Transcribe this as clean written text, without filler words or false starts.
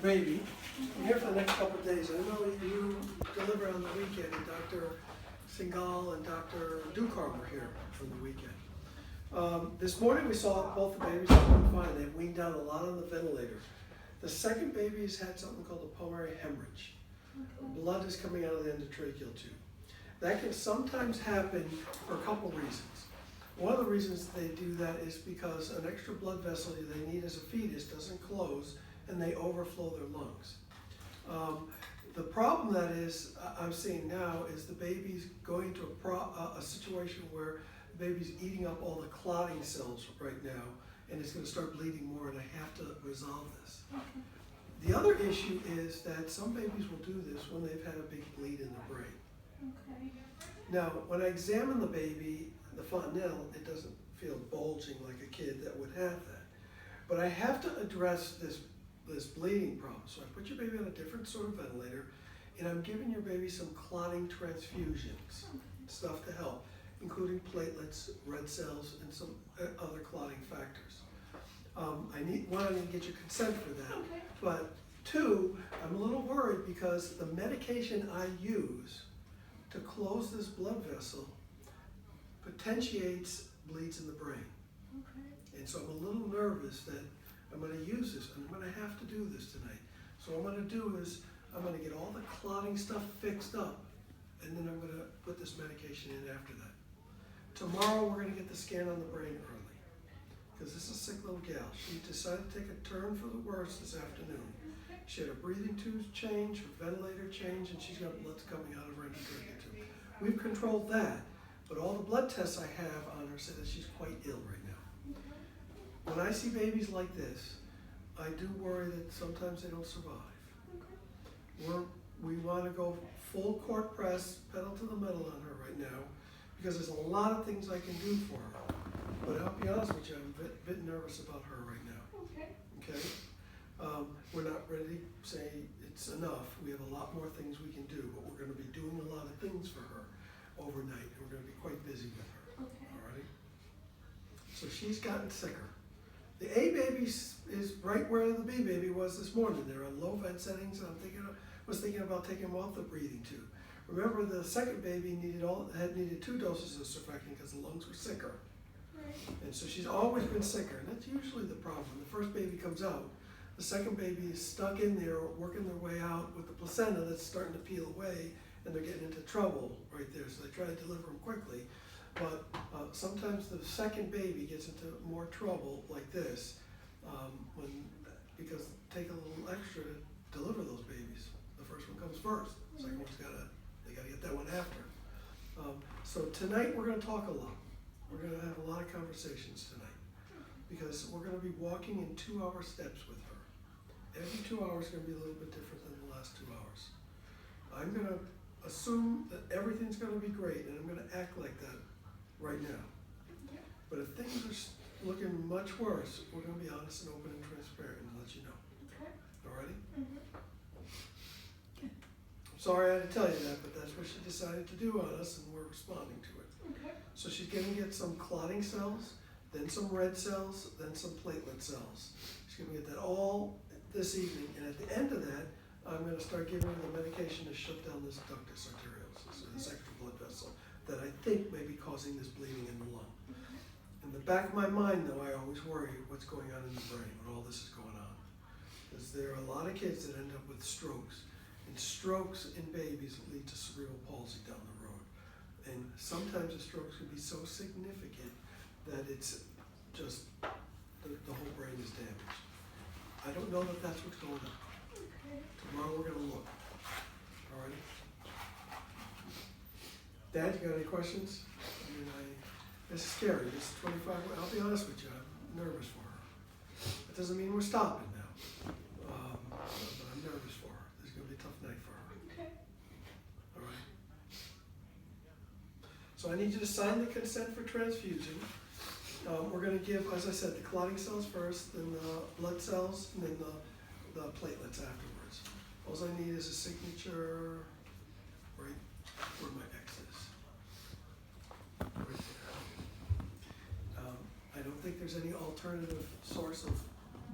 baby. I'm here for the next couple of days. I know you deliver on the weekend, and Dr. Singhal and Dr. Dukar were here for the weekend. This morning we saw both the babies are doing fine. They've weaned down a lot on the ventilator. The second baby's had something called a pulmonary hemorrhage. Blood is coming out of the endotracheal tube. That can sometimes happen for a couple reasons. One of the reasons they do that is because an extra blood vessel they need as a fetus doesn't close and they overflow their lungs. The problem that is I'm seeing now is the baby's going to a situation where the baby's eating up all the clotting cells right now, and it's going to start bleeding more, and I have to resolve this. Okay. The other issue is that some babies will do this when they've had a big bleed in the brain. Okay. Now, when I examine the baby, the fontanelle, it doesn't feel bulging like a kid that would have that. But I have to address this bleeding problem. So I put your baby on a different sort of ventilator, and I'm giving your baby some clotting transfusions, stuff to help, including platelets, red cells, and some other clotting factors. I need to get your consent for that. Okay. But two, I'm a little worried because the medication I use to close this blood vessel potentiates bleeds in the brain. Okay. And so I'm a little nervous that I'm going to use this, and I'm going to have to do this tonight. So what I'm going to do is I'm going to get all the clotting stuff fixed up, and then I'm going to put this medication in after that. Tomorrow we're going to get the scan on the brain early, because this is a sick little gal. She decided to take a turn for the worse this afternoon. She had her breathing tubes changed, her ventilator changed, and she's got blood coming out of her endotracheal tube. We've controlled that, but all the blood tests I have on her say that she's quite ill right now. When I see babies like this, I do worry that sometimes they don't survive. We want to go full court press, pedal to the metal on her right now, because there's a lot of things I can do for her. But I'll be honest with you, I'm a bit nervous about her right now. Okay? We're not ready to say it's enough. We have a lot more things we can do, but we're going to be doing a lot of things for her overnight, and we're going to be quite busy with her. Okay. All right? So she's gotten sicker. The A baby is right where the B baby was this morning. They're on low vent settings, and was thinking about taking them off the breathing tube. Remember, the second baby needed 2 doses of surfactant because the lungs were sicker. Right. And so she's always been sicker, and that's usually the problem. The first baby comes out, the second baby is stuck in there working their way out with the placenta that's starting to peel away, and they're getting into trouble right there. So they try to deliver them quickly. But sometimes the second baby gets into more trouble like this because it takes a little extra to deliver those babies. The first one comes first. The second one's they gotta get that one after. So tonight we're gonna talk a lot. We're gonna have a lot of conversations tonight because we're gonna be walking in 2-hour steps with her. Every 2 hours is gonna be a little bit different than the last 2 hours. I'm gonna assume that everything's gonna be great, and I'm gonna act like that right now. But if things are looking much worse, we're going to be honest and open and transparent and let you know. Okay. Alrighty? Mm-hmm. I'm sorry I had to tell you that, but that's what she decided to do on us, and we're responding to it. Okay. So she's going to get some clotting cells, then some red cells, then some platelet cells. She's going to get that all this evening, and at the end of that, I'm going to start giving her the medication to shut down this ductus arteriosus, this extra blood vessel that I think may be causing this bleeding in the lung. In the back of my mind, though, I always worry what's going on in the brain when all this is going on. Because there are a lot of kids that end up with strokes. And strokes in babies lead to cerebral palsy down the road. And sometimes the strokes can be so significant that it's just, the whole brain is damaged. I don't know that that's what's going on. Tomorrow we're going to look. All right? Dad, you got any questions? I mean, this is scary. This is 25. I'll be honest with you. I'm nervous for her. That doesn't mean we're stopping now. But I'm nervous for her. This is going to be a tough night for her. Okay. All right. So I need you to sign the consent for transfusion. We're going to give, as I said, the clotting cells first, then the blood cells, and then the platelets afterwards. All I need is a signature right where my X is. Right there. I don't think there's any alternative source of